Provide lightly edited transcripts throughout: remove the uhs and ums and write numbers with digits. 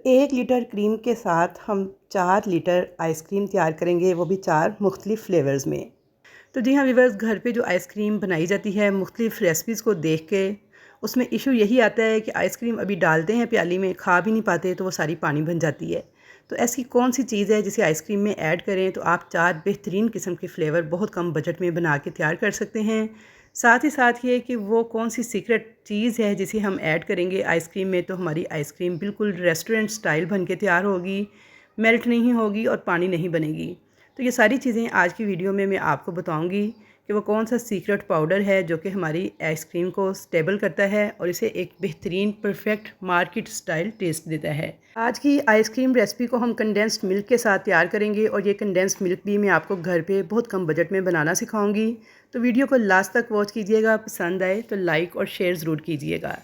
1 litre cream के साथ हम 4 लीटर आइसक्रीम तैयार करेंगे, वो भी 4 मुख्तलिफ़ फ्लेवर्स में। तो जी हाँ व्यूअर्स, घर पे जो आइसक्रीम बनाई जाती है मुख्तलिफ़ रेसिपीज़ को देख के, उसमें इशू यही आता है कि आइसक्रीम अभी डालते हैं प्याली में, खा भी नहीं पाते तो वो सारी पानी बन जाती है। तो ऐसी कौन सी चीज़ है जिसे आइसक्रीम में ऐड करें तो आप 4 बेहतरीन किस्म के फ्लेवर बहुत कम बजट में बना के तैयार कर सकते हैं। साथ ही साथ ये कि वो कौन सी सीक्रेट चीज़ है जिसे हम ऐड करेंगे आइसक्रीम में तो हमारी आइसक्रीम बिल्कुल रेस्टोरेंट स्टाइल बन के तैयार होगी, मेल्ट नहीं होगी और पानी नहीं बनेगी। तो ये सारी चीज़ें आज की वीडियो में मैं आपको बताऊंगी कि वो कौन सा सीक्रेट पाउडर है जो कि हमारी आइसक्रीम को स्टेबल करता है और इसे एक बेहतरीन परफेक्ट मार्केट स्टाइल टेस्ट देता है। आज की आइसक्रीम रेसिपी को हम कंडेंस्ड मिल्क के साथ तैयार करेंगे और ये कंडेंस्ड मिल्क भी मैं आपको घर पे बहुत कम बजट में बनाना सिखाऊंगी। तो वीडियो को लास्ट तक वॉच कीजिएगा, पसंद आए तो लाइक और शेयर ज़रूर कीजिएगा।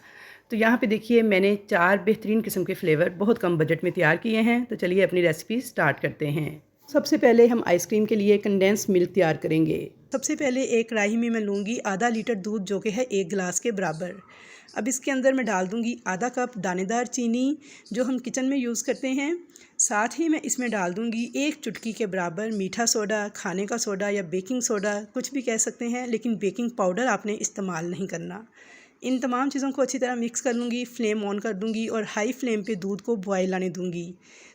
तो यहाँ पे देखिए मैंने 4 बेहतरीन किस्म के फ्लेवर बहुत कम बजट में तैयार किए हैं। तो चलिए अपनी रेसिपी स्टार्ट करते हैं। सबसे पहले हम आइसक्रीम के लिए कंडेंस्ड मिल्क तैयार करेंगे। सबसे पहले एक कढ़ाई में मैं लूँगी आधा लीटर दूध जो कि है 1 गिलास के बराबर। अब इसके अंदर मैं डाल दूँगी आधा कप दानेदार चीनी जो हम किचन में यूज़ करते हैं। साथ ही मैं इसमें डाल दूँगी 1 चुटकी के बराबर मीठा सोडा, खाने का सोडा या बेकिंग सोडा कुछ भी कह सकते हैं, लेकिन बेकिंग पाउडर आपने इस्तेमाल नहीं करना। इन तमाम चीज़ों को अच्छी तरह मिक्स कर लूँगी, फ्लेम ऑन कर दूँगी और हाई फ्लेम पे दूध को बॉयल आने दूँगी।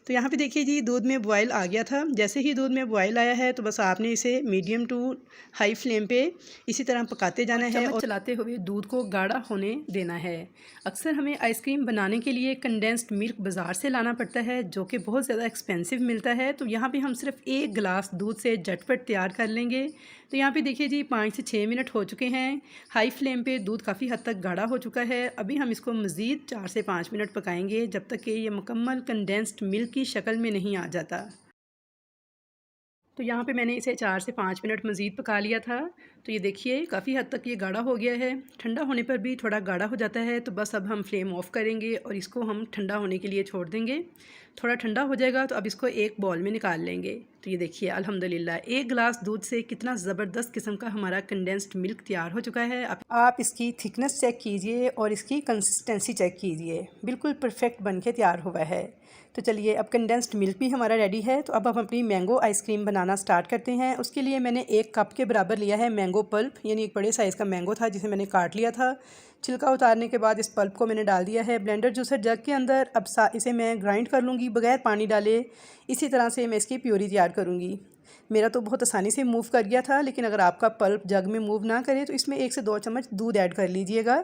तो यहाँ पे देखिए जी दूध में बॉयल आ गया था। जैसे ही दूध में बॉयल आया है तो बस आपने इसे मीडियम टू हाई फ्लेम पे इसी तरह पकाते जाना है और चलाते हुए दूध को गाढ़ा होने देना है। अक्सर हमें आइसक्रीम बनाने के लिए कंडेंस्ड मिल्क बाज़ार से लाना पड़ता है जो कि बहुत ज़्यादा एक्सपेंसिव मिलता है। तो यहाँ पे हम सिर्फ 1 गिलास दूध से झटपट तैयार कर लेंगे। तो यहाँ पे देखिए जी 5 से 6 मिनट हो चुके हैं। हाई फ्लेम पे दूध काफ़ी हद तक गाढ़ा हो चुका है। अभी हम इसको मज़ीद 4 से 5 मिनट पकाएंगे जब तक कि ये मुकम्मल कंडेंस्ड मिल्क की शक्ल में नहीं आ जाता। तो यहाँ पे मैंने इसे 4 से 5 मिनट मज़ीद पका लिया था। तो ये देखिए काफ़ी हद तक ये गाढ़ा हो गया है। ठंडा होने पर भी थोड़ा गाढ़ा हो जाता है। तो बस अब हम फ्लेम ऑफ़ करेंगे और इसको हम ठंडा होने के लिए छोड़ देंगे। थोड़ा ठंडा हो जाएगा तो अब इसको एक बाउल में निकाल लेंगे। तो ये देखिए अल्हम्दुलिल्लाह 1 गिलास दूध से कितना ज़बरदस्त किस्म का हमारा कंडेंस्ड मिल्क तैयार हो चुका है। अब आप इसकी थिकनेस चेक कीजिए और इसकी कंसिस्टेंसी चेक कीजिए, बिल्कुल परफेक्ट बन के तैयार हुआ है। तो चलिए अब कंडेंस्ड मिल्क भी हमारा रेडी है। तो अब हम अपनी मैंगो आइसक्रीम बनाना स्टार्ट करते हैं। उसके लिए मैंने 1 कप के बराबर लिया है मैंगो पल्प, यानी एक बड़े साइज़ का मैंगो था जिसे मैंने काट लिया था। छिलका उतारने के बाद इस पल्प को मैंने डाल दिया है ब्लेंडर जूसर जग के अंदर। अब इसे मैं ग्राइंड कर लूँगी बगैर पानी डाले। इसी तरह से मैं इसकी प्यूरी तैयार करूँगी। मेरा तो बहुत आसानी से मूव कर गया था, लेकिन अगर आपका पल्प जग में मूव ना करे तो इसमें 1 से 2 चम्मच दूध ऐड कर लीजिएगा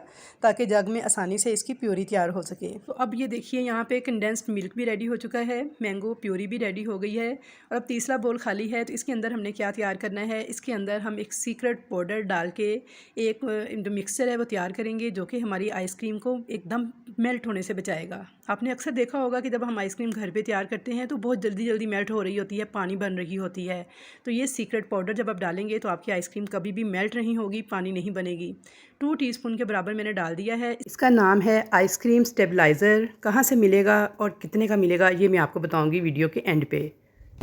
ताकि जग में आसानी से इसकी प्यूरी तैयार हो सके। तो अब ये देखिए यहाँ पे कंडेंस्ड मिल्क भी रेडी हो चुका है, मैंगो प्यूरी भी रेडी हो गई है और अब तीसरा बोल खाली है। तो इसके अंदर हमने क्या तैयार करना है, इसके अंदर हम एक सीक्रेट पाउडर डाल के एक जो मिक्सचर है वो तैयार करेंगे जो कि हमारी आइसक्रीम को एकदम मेल्ट होने से बचाएगा। आपने अक्सर देखा होगा कि जब हम आइसक्रीम घर पे तैयार करते हैं तो बहुत जल्दी जल्दी मेल्ट हो रही होती है, पानी बन रही होती है। तो ये सीक्रेट पाउडर जब आप डालेंगे तो आपकी आइसक्रीम कभी भी मेल्ट नहीं होगी, पानी नहीं बनेगी। 2 टीस्पून के बराबर मैंने डाल दिया है। इसका नाम है आइसक्रीम स्टेबलाइज़र। कहाँ से मिलेगा और कितने का मिलेगा ये मैं आपको बताऊँगी वीडियो के एंड पे।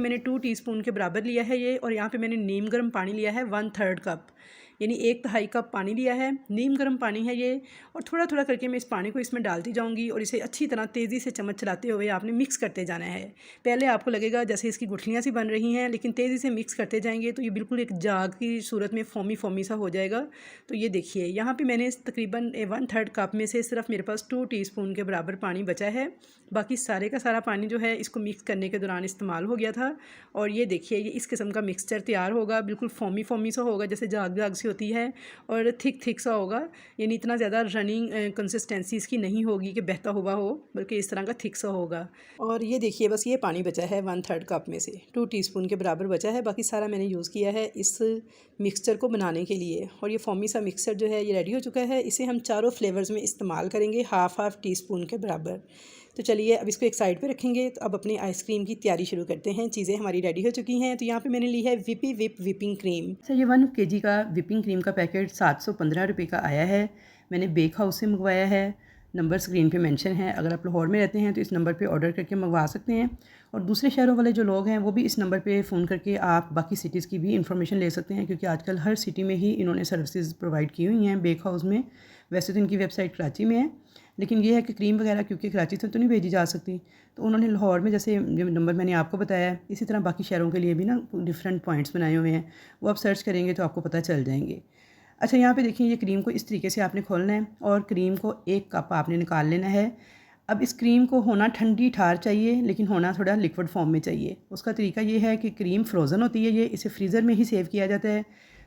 मैंने 2 टीस्पून के बराबर लिया है ये, और यहाँ पे मैंने नीम गर्म पानी लिया है 1/3 कप, यानी 1/2 कप पानी लिया है। नीम गर्म पानी है ये, और थोड़ा थोड़ा करके मैं इस पानी को इसमें डालती जाऊंगी और इसे अच्छी तरह तेज़ी से चम्मच चलाते हुए आपने मिक्स करते जाना है। पहले आपको लगेगा जैसे इसकी गुठलियाँ सी बन रही हैं, लेकिन तेज़ी से मिक्स करते जाएंगे तो ये बिल्कुल एक जाग की सूरत में फोमी फोमी सा हो जाएगा। तो ये देखिए यहाँ पर मैंने तकरीबन 1/3 कप में से सिर्फ मेरे पास 2 टीस्पून के बराबर पानी बचा है। बाकी सारे का सारा पानी जो है इसको मिक्स करने के दौरान इस्तेमाल हो गया था। और ये देखिए ये इस किस्म का मिक्सचर तैयार होगा, बिल्कुल फोमी फोमी सा होगा, जैसे जाग जाग सी होती है, और थिक थिक सा होगा, यानी इतना ज़्यादा रनिंग कंसिस्टेंसी इसकी नहीं होगी कि बहता हुआ हो, बल्कि इस तरह का थिक सा होगा। और ये देखिए बस ये पानी बचा है 1/3 कप में से 2 टीस्पून के बराबर बचा है, बाकी सारा मैंने यूज़ किया है इस मिक्सचर को बनाने के लिए। और ये फोमी सा मिक्सचर जो है ये रेडी हो चुका है। इसे हम चारों फ्लेवर्स में इस्तेमाल करेंगे हाफ़ टीस्पून के बराबर। तो चलिए अब इसको एक साइड पे रखेंगे। तो अब अपनी आइसक्रीम की तैयारी शुरू करते हैं। चीज़ें हमारी रेडी हो चुकी हैं। तो यहाँ पे मैंने ली है विपी विप विपिंग क्रीम। सर ये 1 kg का विपिंग क्रीम का पैकेट 715 रुपये का आया है। मैंने बेक हाउस से मंगवाया है। नंबर स्क्रीन पे मेंशन है। अगर आप लाहौर में रहते हैं तो इस नंबर पे ऑर्डर करके मंगवा सकते हैं, और दूसरे शहरों वाले जो लोग हैं वो भी इस नंबर पे फ़ोन करके आप बाकी सिटीज़ की भी इंफॉर्मेशन ले सकते हैं, क्योंकि आजकल हर सिटी में ही इन्होंने सर्विसेज प्रोवाइड की हुई हैं बेक हाउस में। वैसे तो इनकी वेबसाइट कराची में है, लेकिन ये है कि क्रीम वगैरह क्योंकि कराची से तो नहीं भेजी जा सकती, तो उन्होंने लाहौर में जैसे जो नंबर मैंने आपको बताया है, इसी तरह बाकी शहरों के लिए भी ना डिफरेंट पॉइंट्स बनाए हुए हैं, वो आप सर्च करेंगे तो आपको पता चल जाएंगे। अच्छा, यहाँ पे देखिए, ये क्रीम को इस तरीके से आपने खोलना है और क्रीम को 1 कप आपने निकाल लेना है। अब इस क्रीम को होना ठंडी ठार चाहिए, लेकिन होना थोड़ा लिक्विड फॉर्म में चाहिए। उसका तरीका ये है कि क्रीम फ्रोज़न होती है, ये इसे फ्रीज़र में ही सेव किया जाता है।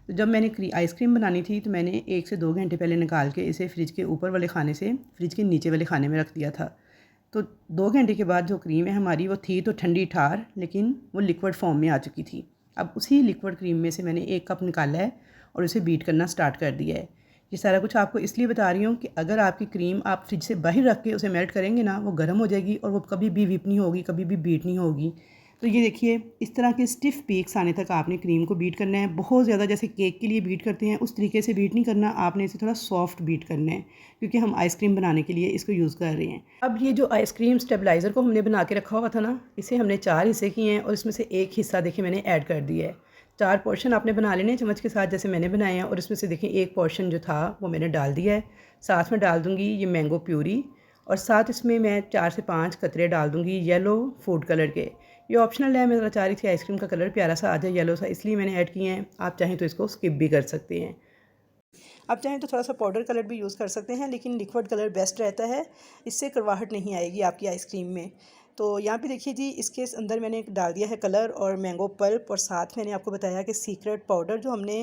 तो जब मैंने आइसक्रीम बनानी थी तो मैंने 1 से 2 घंटे पहले निकाल के इसे फ्रिज के ऊपर वाले खाने से फ्रिज के नीचे वाले खाने में रख दिया था। तो 2 घंटे के बाद जो क्रीम है हमारी, वो थी तो ठंडी ठार, लेकिन वो लिक्विड फॉर्म में आ चुकी थी। अब उसी लिक्विड क्रीम में से मैंने 1 कप निकाला है और उसे बीट करना स्टार्ट कर दिया है। ये सारा कुछ आपको इसलिए बता रही हूँ कि अगर आपकी क्रीम आप फ्रिज से बाहर रख के उसे मेल्ट करेंगे ना, वो गर्म हो जाएगी और वो कभी भी व्हिप नहीं होगी, कभी भी बीट नहीं होगी। तो ये देखिए, इस तरह के स्टिफ़ पीक्स आने तक आपने क्रीम को बीट करना है। बहुत ज़्यादा जैसे केक के लिए बीट करते हैं उस तरीके से बीट नहीं करना, आपने इसे थोड़ा सॉफ्ट बीट करना है, क्योंकि हम आइसक्रीम बनाने के लिए इसको यूज़ कर रहे हैं। अब ये जो आइसक्रीम स्टेबलाइज़र को हमने बना के रखा हुआ था ना, इसे हमने 4 हिस्से किए हैं और इसमें से एक हिस्सा देखिए मैंने ऐड कर दिया है। 4 पोर्शन आपने बना लेने चम्मच के साथ जैसे मैंने बनाए हैं, और इसमें से देखिए एक पोर्शन जो था वो मैंने डाल दिया है। साथ में डाल दूँगी ये मैंगो प्यूरी, और साथ इसमें मैं 4 से 5 कतरे डाल दूँगी येलो फूड कलर के। ये ऑप्शनल है, मैं ज़रा चाह रही थी आइसक्रीम का कलर प्यारा सा आ जाए येलो सा, इसलिए मैंने ऐड किए हैं। आप चाहें तो इसको स्किप भी कर सकते हैं। आप चाहें तो थोड़ा सा पाउडर कलर भी यूज़ कर सकते हैं, लेकिन लिक्विड कलर बेस्ट रहता है, इससे कड़वाहट नहीं आएगी आपकी आइसक्रीम में। तो यहाँ पे देखिए जी, इसके अंदर मैंने डाल दिया है कलर और मैंगो पल्प, और साथ मैंने आपको बताया कि सीक्रेट पाउडर जो हमने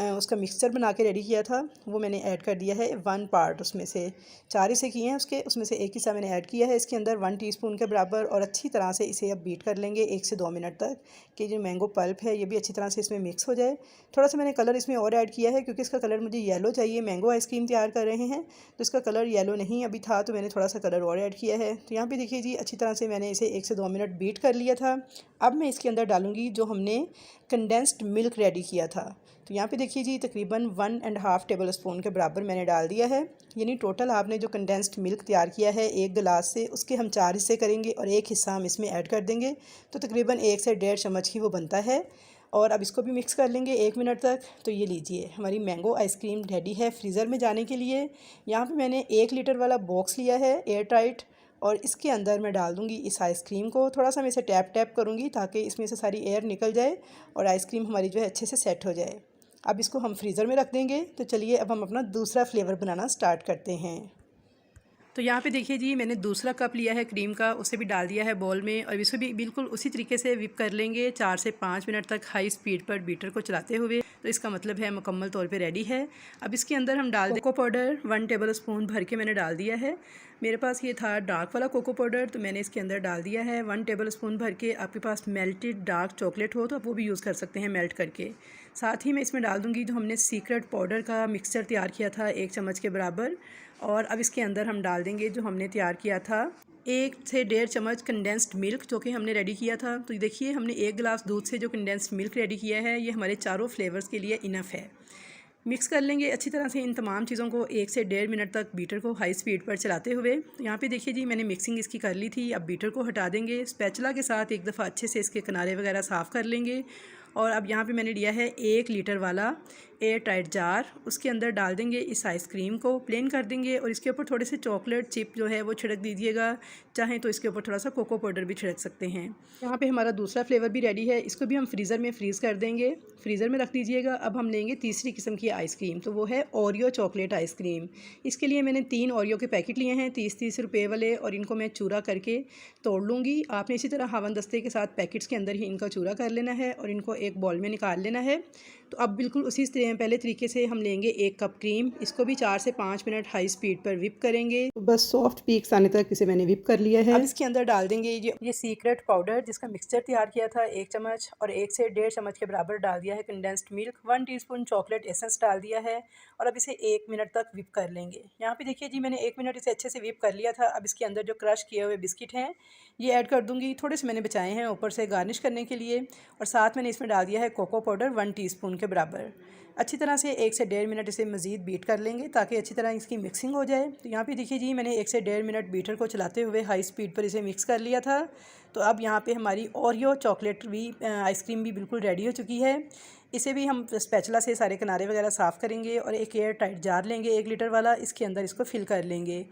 उसका मिक्सचर बना के रेडी किया था वो मैंने ऐड कर दिया है 1 पार्ट। उसमें से 4 हिस्से किए हैं उसमें से एक हिस्सा मैंने ऐड किया है इसके अंदर 1 टीस्पून के बराबर, और अच्छी तरह से इसे अब बीट कर लेंगे 1 से 2 मिनट तक, कि जो मैंगो पल्प है ये भी अच्छी तरह से इसमें मिक्स हो जाए। थोड़ा सा मैंने कलर इसमें और ऐड किया है क्योंकि इसका कलर मुझे येलो चाहिए, मैंगो आइसक्रीम तैयार कर रहे हैं तो इसका कलर येलो नहीं अभी था, तो मैंने थोड़ा सा कलर और ऐड किया है। तो यहाँ पे देखिए जी, अच्छी तरह से मैंने इसे 1 से 2 मिनट बीट कर लिया था। अब मैं इसके अंदर डालूंगी जो हमने कंडेंस्ड मिल्क रेडी किया था। तो यहाँ पे देखिए जी, तकरीबन 1.5 टेबल स्पून के बराबर मैंने डाल दिया है। यानी टोटल आपने जो कंडेंस्ड मिल्क तैयार किया है 1 गिलास से, उसके हम 4 हिस्से करेंगे और एक हिस्सा हम इसमें ऐड कर देंगे, तो तकरीबन 1 से 1.5 चम्मच ही वो बनता है। और अब इसको भी मिक्स कर लेंगे 1 मिनट तक। तो ये लीजिए, हमारी मैंगो आइसक्रीम रेडी है फ्रीज़र में जाने के लिए। यहाँ पे मैंने 1 लीटर वाला बॉक्स लिया है एयर टाइट, और इसके अंदर मैं डाल दूँगी इस आइसक्रीम को। थोड़ा सा मैं इसे टैप टैप करूँगी ताकि इसमें से सारी एयर निकल जाए और आइसक्रीम हमारी जो है अच्छे से सेट हो जाए। अब इसको हम फ्रीज़र में रख देंगे। तो चलिए अब हम अपना दूसरा फ्लेवर बनाना स्टार्ट करते हैं। तो यहाँ पे देखिए जी, मैंने दूसरा कप लिया है क्रीम का, उसे भी डाल दिया है बॉल में, और इसे भी बिल्कुल उसी तरीके से विप कर लेंगे 4 से 5 मिनट तक हाई स्पीड पर बीटर को चलाते हुए। तो इसका मतलब है मुकम्मल तौर पे रेडी है। अब इसके अंदर हम डाल दें कोको पाउडर, 1 टेबल स्पून भर के मैंने डाल दिया है। मेरे पास ये था डार्क वाला कोको पाउडर, तो मैंने इसके अंदर डाल दिया है 1 टेबल स्पून भर के। आपके पास मेल्टेड डार्क चॉकलेट हो तो आप वो भी यूज़ कर सकते हैं मेल्ट करके। साथ ही मैं इसमें डाल दूँगी जो हमने सीक्रेट पाउडर का मिक्सचर तैयार किया था 1 चम्मच के बराबर। और अब इसके अंदर हम डाल देंगे जो हमने तैयार किया था 1 से 1.5 चम्मच कंडेंस्ड मिल्क, जो कि हमने रेडी किया था। तो देखिए, हमने 1 गिलास दूध से जो कंडेंस्ड मिल्क रेडी किया है, ये हमारे चारों फ्लेवर्स के लिए इनफ है। मिक्स कर लेंगे अच्छी तरह से इन तमाम चीज़ों को 1 से 1.5 मिनट तक बीटर को हाई स्पीड पर चलाते हुए। तो यहाँ पे देखिए जी, मैंने मिक्सिंग इसकी कर ली थी। अब बीटर को हटा देंगे, स्पैचुला के साथ एक दफ़ा अच्छे से इसके किनारे वगैरह साफ़ कर लेंगे। और अब यहाँ पे मैंने लिया है 1 लीटर वाला एयर टाइट जार, उसके अंदर डाल देंगे इस आइसक्रीम को, प्लेन कर देंगे और इसके ऊपर थोड़े से चॉकलेट चिप जो है वो छिड़क दीजिएगा। चाहें तो इसके ऊपर थोड़ा सा कोको पाउडर भी छिड़क सकते हैं। यहाँ पे हमारा दूसरा फ्लेवर भी रेडी है, इसको भी हम फ्रीज़र में फ्रीज़ कर देंगे, फ्रीज़र में रख दीजिएगा। अब हम लेंगे तीसरी किस्म की आइसक्रीम, तो वो है ओरियो चॉकलेट आइसक्रीम। इसके लिए मैंने 3 ओरियो के पैकेट लिए हैं 30-30 रुपये वाले, और इनको मैं चूरा करके तोड़ लूँगी। आपने इसी तरह हवन दस्ते के साथ पैकेट्स के अंदर ही इनका चूरा कर लेना है और इनको एक बॉल में निकाल लेना है। तो अब बिल्कुल उसी पहले तरीके से हम लेंगे 1 कप क्रीम, इसको भी 4 से 5 मिनट हाई स्पीड पर विप करेंगे। तो बस सॉफ्ट पीक्स आने तक इसे मैंने विप कर लिया है। अब इसके अंदर डाल देंगे ये सीक्रेट पाउडर जिसका मिक्सचर तैयार किया था 1 चम्मच, और 1 से 1.5 चम्मच के बराबर डाल दिया है condensed milk, 1 teaspoon chocolate essence डाल दिया है, और अब इसे 1 मिनट तक विप कर लेंगे। यहाँ पे देखिए जी, मैंने 1 मिनट इसे अच्छे से विप कर लिया था। अब इसके अंदर जो क्रश किए हुए बिस्किट हैं ये ऐड कर दूँगी, थोड़े से मैंने बचाए हैं ऊपर से गार्निश करने के लिए, और साथ मैंने इसमें डाल दिया है कोको पाउडर 1 टीस्पून के बराबर। अच्छी तरह से 1 से 1.5 मिनट इसे मज़ीद बीट कर लेंगे ताकि अच्छी तरह इसकी मिक्सिंग हो जाए। तो यहाँ पे देखिए जी, मैंने 1 से 1.5 मिनट बीटर को चलाते हुए हाई स्पीड पर इसे मिक्स कर लिया था। तो अब यहाँ पे हमारी ओरियो चॉकलेट भी आइसक्रीम भी बिल्कुल रेडी हो चुकी है। इसे भी हम स्पैचुला से सारे किनारे वगैरह साफ़ करेंगे और एक एयर टाइट जार लेंगे 1 लीटर वाला, इसके अंदर इसको फिल कर लेंगे।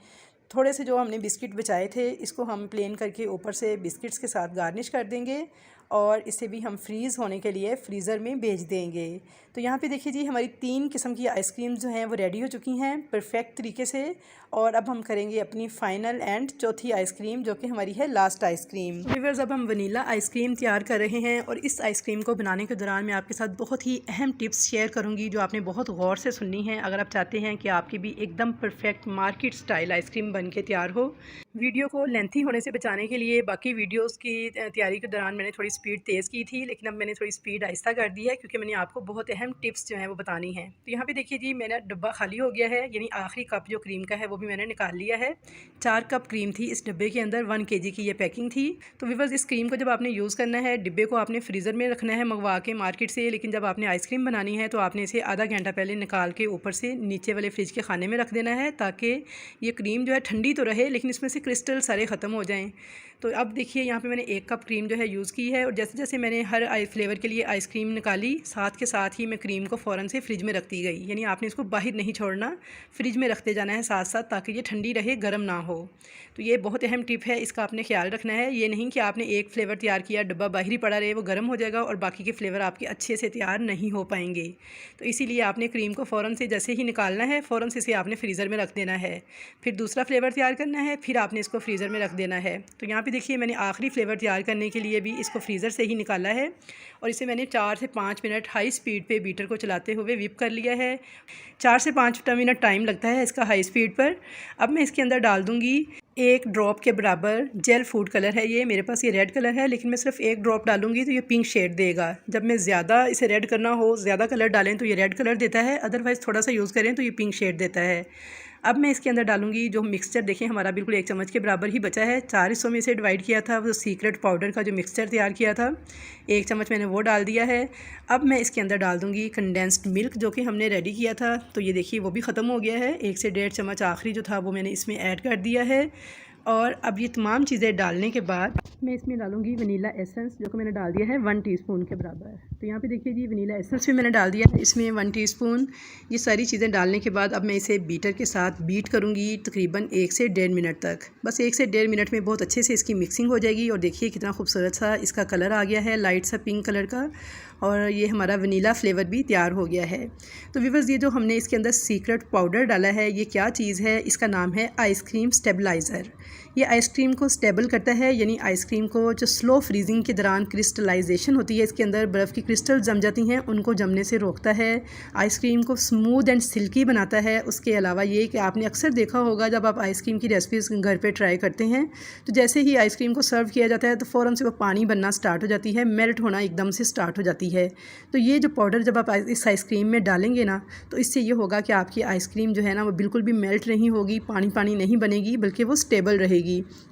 थोड़े से जो हमने बिस्किट बचाए थे इसको हम प्लेन करके ऊपर से बिस्किट्स के साथ गार्निश कर देंगे और इसे भी हम फ्रीज़ होने के लिए फ्रीज़र में भेज देंगे। तो यहाँ पे देखिए जी हमारी 3 किस्म की आइसक्रीम जो हैं वो रेडी हो चुकी हैं परफेक्ट तरीके से। और अब हम करेंगे अपनी फ़ाइनल एंड चौथी आइसक्रीम जो कि हमारी है लास्ट आइसक्रीम। व्यूअर्स, अब हम वनीला आइसक्रीम तैयार कर रहे हैं और इस आइसक्रीम को बनाने के दौरान मैं आपके साथ बहुत ही अहम टिप्स शेयर करूँगी जो आपने बहुत गौर से सुननी है अगर आप चाहते हैं कि आपकी भी एकदम परफेक्ट मार्केट स्टाइल आइसक्रीम बन के तैयार हो। वीडियो को लेंथी होने से बचाने के लिए बाकी वीडियोस की तैयारी के दौरान मैंने थोड़ी स्पीड तेज़ की थी, लेकिन अब मैंने थोड़ी स्पीड आहिस्ता कर दी है क्योंकि मैंने आपको बहुत अहम टिप्स जो हैं वो बतानी हैं। तो यहाँ पे देखिए जी मेरा डब्बा खाली हो गया है, यानी आखिरी कप जो क्रीम का है वो भी मैंने निकाल लिया है। 4 कप क्रीम थी इस डब्बे के अंदर, 1 kg की ये पैकिंग थी। तो व्यूअर्स, इस क्रीम को जब आपने यूज़ करना है डिब्बे को आपने फ्रीज़र में रखना है मंगवा के मार्केट से, लेकिन जब आपने आइसक्रीम बनानी है तो आपने इसे आधा घंटा पहले निकाल के ऊपर से नीचे वाले फ्रिज के खाने में रख देना है ताकि ये क्रीम जो है ठंडी तो रहे लेकिन इसमें से क्रिस्टल सारे ख़त्म हो जाएं। तो अब देखिए यहाँ पे मैंने 1 कप क्रीम जो है यूज़ की है और जैसे जैसे मैंने हर फ्लेवर के लिए आइसक्रीम निकाली साथ के साथ ही मैं क्रीम को फ़ौरन से फ्रिज में रखती गई, यानी आपने इसको बाहर नहीं छोड़ना, फ्रिज में रखते जाना है साथ साथ ताकि ये ठंडी रहे, गर्म ना हो। तो ये बहुत अहम टिप है, इसका आपने ख्याल रखना है। ये नहीं कि आपने एक फ्लेवर तैयार किया डब्बा बाहर ही पड़ा रहे, वो गर्म हो जाएगा और बाकी के फ्लेवर आपके अच्छे से तैयार नहीं हो पाएंगे। तो इसीलिए आपने क्रीम को फ़ौरन से जैसे ही निकालना है फ़ौरन से इसे आपने फ्रीज़र में रख देना है। फिर दूसरा फ्लेवर तैयार करना है, फिर आपने इसको फ्रीज़र में रख देना है। तो यहाँ पे देखिए मैंने आखिरी फ्लेवर तैयार करने के लिए भी इसको फ्रीज़र से ही निकाला है और इसे मैंने 4 से 5 मिनट हाई स्पीड पे बीटर को चलाते हुए व्हिप कर लिया है। 4 से 5 मिनट टाइम लगता है इसका हाई स्पीड पर। अब मैं इसके अंदर डाल दूँगी 1 ड्रॉप के बराबर जेल फूड कलर है ये, मेरे पास ये रेड कलर है लेकिन मैं सिर्फ 1 ड्रॉप डालूंगी तो ये पिंक शेड देगा। जब मैं ज़्यादा इसे रेड करना हो, ज़्यादा कलर डालें तो ये रेड कलर देता है, अदरवाइज़ थोड़ा सा यूज़ करें तो ये पिंक शेड देता है। अब मैं इसके अंदर डालूंगी जो मिक्सचर, देखें हमारा बिल्कुल 1 चम्मच के बराबर ही बचा है। 4 हिस्सों में इसे डिवाइड किया था, वो सीक्रेट पाउडर का जो मिक्सचर तैयार किया था 1 चम्मच मैंने वो डाल दिया है। अब मैं इसके अंदर डाल दूंगी कंडेंस्ड मिल्क जो कि हमने रेडी किया था, तो ये देखिए वो भी ख़त्म हो गया है। 1 से 1.5 चम्मच आखिरी जो था वो मैंने इसमें ऐड कर दिया है। और अब ये तमाम चीज़ें डालने के बाद मैं इसमें डालूंगी वनीला एसेंस जो कि मैंने डाल दिया है 1 टीस्पून के बराबर। तो यहाँ पे देखिए जी वनीला एसेंस भी मैंने डाल दिया है इसमें 1 टीस्पून। ये सारी चीज़ें डालने के बाद अब मैं इसे बीटर के साथ बीट करूँगी तकरीबन 1 से 1.5 मिनट तक। बस 1 से 1.5 मिनट में बहुत अच्छे से इसकी मिक्सिंग हो जाएगी और देखिए कितना खूबसूरत सा इसका कलर आ गया है, लाइट सा पिंक कलर का, और ये हमारा वनीला फ्लेवर भी तैयार हो गया है। तो व्यूअर्स, ये जो हमने इसके अंदर सीक्रेट पाउडर डाला है ये क्या चीज़ है, इसका नाम है आइसक्रीम स्टेबलाइज़र। ये आइसक्रीम को स्टेबल करता है, यानी आइसक्रीम को जो स्लो फ्रीजिंग के दौरान क्रिस्टलाइजेशन होती है, इसके अंदर बर्फ़ की क्रिस्टल जम जाती हैं, उनको जमने से रोकता है। आइसक्रीम को स्मूथ एंड सिल्की बनाता है। उसके अलावा ये कि आपने अक्सर देखा होगा जब आप आइसक्रीम की रेसिपीज़ घर पे ट्राई करते हैं तो जैसे ही आइसक्रीम को सर्व किया जाता है तो फ़ौरन से वो पानी बनना स्टार्ट हो जाती है, मेल्ट होना एकदम से स्टार्ट हो जाती है। तो ये जो पाउडर जब आप इस आइसक्रीम में डालेंगे ना तो इससे ये होगा कि आपकी आइसक्रीम जो है ना वो बिल्कुल भी मेल्ट नहीं होगी, पानी पानी नहीं बनेगी, बल्कि वो स्टेबल रहेगी।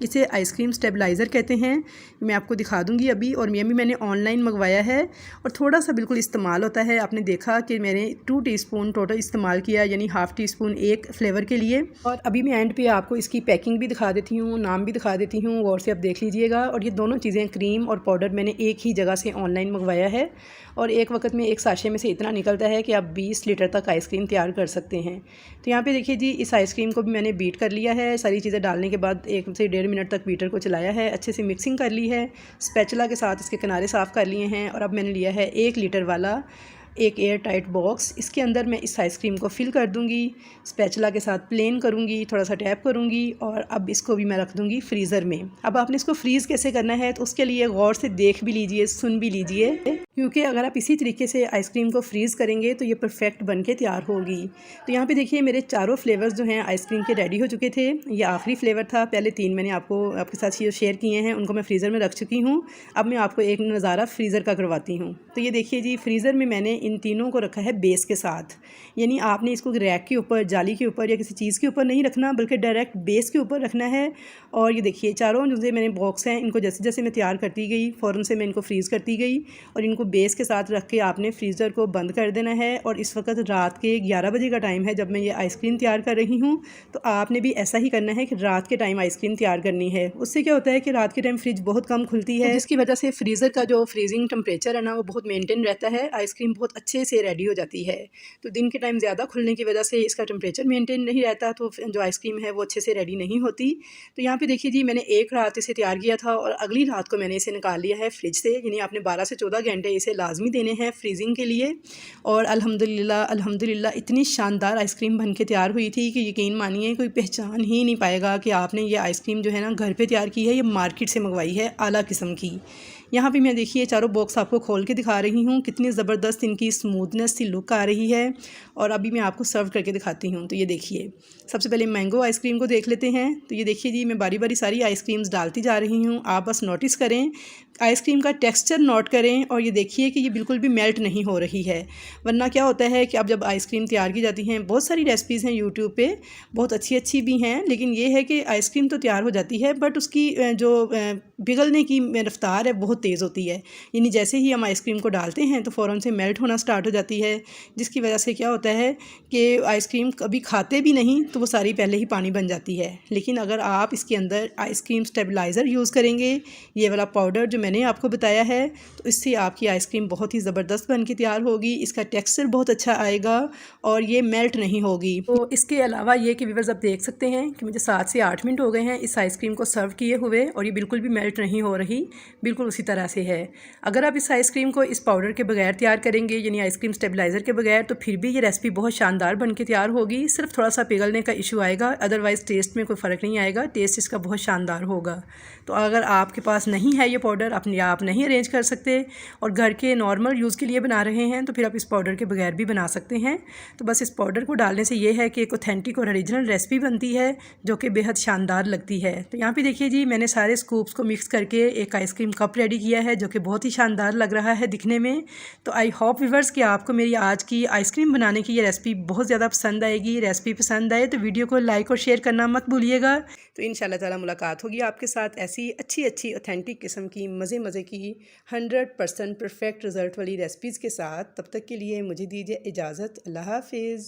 इसे आइसक्रीम स्टेबलाइज़र कहते हैं। मैं आपको दिखा दूंगी अभी, और ये भी मैंने ऑनलाइन मंगवाया है और थोड़ा सा बिल्कुल इस्तेमाल होता है। आपने देखा कि मैंने 2 टीस्पून टोटल इस्तेमाल किया, यानी ½ टीस्पून एक फ्लेवर के लिए। और अभी मैं एंड पे आपको इसकी पैकिंग भी दिखा देती हूँ, नाम भी दिखा देती हूँ, और से आप देख लीजिएगा। और ये दोनों चीज़ें क्रीम और पाउडर मैंने एक ही जगह से ऑनलाइन मंगवाया है और एक वक्त में एक साशे में से इतना निकलता है कि आप 20 लीटर तक आइसक्रीम तैयार कर सकते हैं। तो यहाँ पे देखिए जी इस आइसक्रीम को भी मैंने बीट कर लिया है। सारी चीज़ें डालने के बाद 1 से 1.5 मिनट तक बीटर को चलाया है, अच्छे से मिक्सिंग कर ली है, स्पैचुला के साथ इसके किनारे साफ़ कर लिए हैं। और अब मैंने लिया है 1 लीटर वाला एक एयर टाइट बॉक्स, इसके अंदर मैं इस आइसक्रीम को फिल कर दूंगी, स्पैचुला के साथ प्लेन करूंगी, थोड़ा सा टैप करूंगी और अब इसको भी मैं रख दूंगी फ्रीज़र में। अब आपने इसको फ्रीज़ कैसे करना है तो उसके लिए गौर से देख भी लीजिए, सुन भी लीजिए, क्योंकि अगर आप इसी तरीके से आइसक्रीम को फ्रीज़ करेंगे तो ये परफेक्ट बन के तैयार होगी। तो यहाँ पे देखिए मेरे चारों फ्लेवर्स जो हैं आइसक्रीम के रेडी हो चुके थे। ये आखिरी फ्लेवर था, पहले 3 मैंने आपके साथ ये शेयर किए हैं, उनको मैं फ्रीज़र में रख चुकी हूँ। अब मैं आपको एक नज़ारा फ्रीज़र का करवाती हूँ। तो ये देखिए जी फ्रीज़र में मैंने इन तीनों को रखा है बेस के साथ, यानी आपने इसको रैक के ऊपर, जाली के ऊपर या किसी चीज़ के ऊपर नहीं रखना, बल्कि डायरेक्ट बेस के ऊपर रखना है। और ये देखिए चारों जो मैंने बॉक्स हैं इनको जैसे जैसे मैं तैयार करती गई फ़ौरन से मैं इनको फ्रीज़ करती गई और इनको बेस के साथ रख के आपने फ्रीज़र को बंद कर देना है। और इस वक्त रात के 11 बजे का टाइम है जब मैं ये आइसक्रीम तैयार कर रही हूँ। तो आपने भी ऐसा ही करना है कि रात के टाइम आइसक्रीम तैयार करनी है। उससे क्या होता है कि रात के टाइम फ्रिज बहुत कम खुलती है, जिसकी वजह से फ्रीज़र का जो फ्रीजिंग टेम्परेचर है ना वो बहुत मेंटेन रहता है, आइसक्रीम बहुत अच्छे से रेडी हो जाती है। तो दिन के टाइम ज़्यादा खुलने की वजह से इसका टेम्परेचर मेंटेन नहीं रहता, तो जो आइसक्रीम है वो अच्छे से रेडी नहीं होती। तो यहाँ पे देखिए जी, मैंने एक रात इसे तैयार किया था और अगली रात को मैंने इसे निकाल लिया है फ्रिज से। यानी आपने 12 से 14 घंटे इसे लाजमी देने हैं फ्रीजिंग के लिए। और अल्हम्दुलिल्लाह इतनी शानदार आइसक्रीम बन के तैयार हुई थी कि यकीन मानिए कोई पहचान ही नहीं पाएगा कि आपने ये आइसक्रीम जो है ना घर पे तैयार की है, ये मार्केट से मंगवाई है आला किस्म की। यहाँ पे मैं देखिए चारों बॉक्स आपको खोल के दिखा रही हूँ, कितनी ज़बरदस्त इनकी स्मूथनेस सी लुक आ रही है। और अभी मैं आपको सर्व करके दिखाती हूँ। तो ये देखिए, सबसे पहले मैंगो आइसक्रीम को देख लेते हैं। तो ये देखिए जी, मैं बारी बारी सारी आइसक्रीम्स डालती जा रही हूँ, आप बस नोटिस करें, आइसक्रीम का टेक्सचर नोट करें। और ये देखिए कि ये बिल्कुल भी मेल्ट नहीं हो रही है। वरना क्या होता है कि अब जब आइसक्रीम तैयार की जाती हैं, बहुत सारी रेसिपीज़ हैं यूट्यूब पे, बहुत अच्छी अच्छी भी हैं, लेकिन ये है कि आइसक्रीम तो तैयार हो जाती है बट उसकी जो पिघलने की रफ्तार है बहुत तेज़ होती है। यानी जैसे ही हम आइसक्रीम को डालते हैं तो फ़ौरन से मेल्ट होना स्टार्ट हो जाती है, जिसकी वजह से क्या होता है कि आइसक्रीम कभी खाते भी नहीं तो वो सारी पहले ही पानी बन जाती है। लेकिन अगर आप इसके अंदर आइसक्रीम स्टेबलाइज़र यूज़ करेंगे, ये वाला पाउडर जो मैंने आपको बताया है, तो इससे आपकी आइसक्रीम बहुत ही ज़बरदस्त बन के तैयार होगी, इसका टेक्सचर बहुत अच्छा आएगा और ये मेल्ट नहीं होगी। तो इसके अलावा ये कि व्यूअर्स आप देख सकते हैं कि मुझे 7 से 8 मिनट हो गए हैं इस आइसक्रीम को सर्व किए हुए और ये बिल्कुल भी मेल्ट नहीं हो रही, बिल्कुल उसी तरह से है। अगर आप इस आइसक्रीम को इस पाउडर के बगैर तैयार करेंगे, यानी आइसक्रीम स्टेबलाइज़र के बगैर, तो फिर भी ये रेसिपी बहुत शानदार बन के तैयार होगी। सिर्फ थोड़ा सा पिघलने का इशू आएगा, अदरवाइज़ टेस्ट में कोई फ़र्क नहीं आएगा, टेस्ट इसका बहुत शानदार होगा। तो अगर आपके पास नहीं है ये पाउडर, आप नहीं अरेंज कर सकते और घर के नॉर्मल यूज़ के लिए बना रहे हैं, तो फिर आप इस पाउडर के बगैर भी बना सकते हैं। तो बस इस पाउडर को डालने से ये है कि एक ऑथेंटिक और ओरिजिनल रेसिपी बनती है जो कि बेहद शानदार लगती है। तो यहाँ पे देखिए जी, मैंने सारे स्कूप्स को मिक्स करके एक आइसक्रीम कप रेडी किया है जो कि बहुत ही शानदार लग रहा है दिखने में। तो आई होप व्यूअर्स कि आपको मेरी आज की आइसक्रीम बनाने की ये रेसिपी बहुत ज़्यादा पसंद आएगी। रेसिपी पसंद आए तो वीडियो को लाइक और शेयर करना मत भूलिएगा। तो इंशाल्लाह ताला मुलाकात होगी आपके साथ ऐसी अच्छी अच्छी ऑथेंटिक किस्म की मज़े की 100% परफेक्ट रिज़ल्ट वाली रेसिपीज़ के साथ। तब तक के लिए मुझे दीजिए इजाज़त। अल्लाह हाफिज़।